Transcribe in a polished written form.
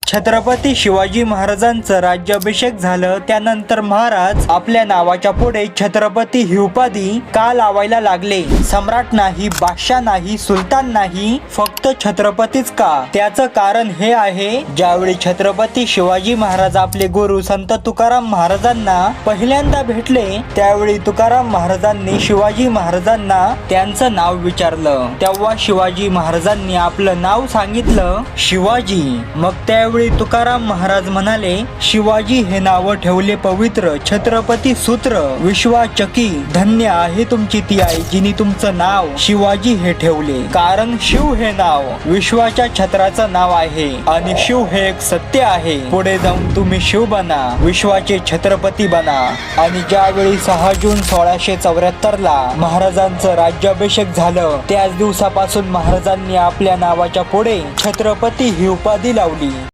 छत्रपती शिवाजी महाराजांचं राज्याभिषेक झालं त्यानंतर महाराज आपल्या नावाच्या पुढे छत्रपती ही उपाधी का लावायला लागले? सम्राट नाही, बादशाह नाही, सुलतान नाही, फक्त छत्रपतीच का? त्याचं कारण हे आहे, ज्यावेळी छत्रपती शिवाजी महाराज आपले गुरु संत तुकाराम महाराजांना पहिल्यांदा भेटले त्यावेळी तुकाराम महाराजांनी शिवाजी महाराजांना त्यांचं नाव विचारलं। तेव्हा शिवाजी महाराजांनी आपलं नाव सांगितलं, शिवाजी। मग त्यावेळी तुकाराम महाराज म्हणाले, शिवाजी हे नाव ठेवले पवित्र, छत्रपती सूत्र विश्वाचकी। धन्य आहे तुमची ती आई जिने तुमचं नाव शिवाजी हे ठेवले, कारण शिव हे नाव विश्वाच्या छत्राचं नाव आहे आणि शिव हे एक सत्य आहे। पुढे जाऊन तुम्ही शिव बना, विश्वाचे छत्रपती बना। आणि ज्यावेळी 6 जून 1674 ला महाराजांचं राज्याभिषेक झालं त्याच दिवसापासून महाराजांनी आपल्या नावाच्या पुढे छत्रपती ही उपाधी लावली।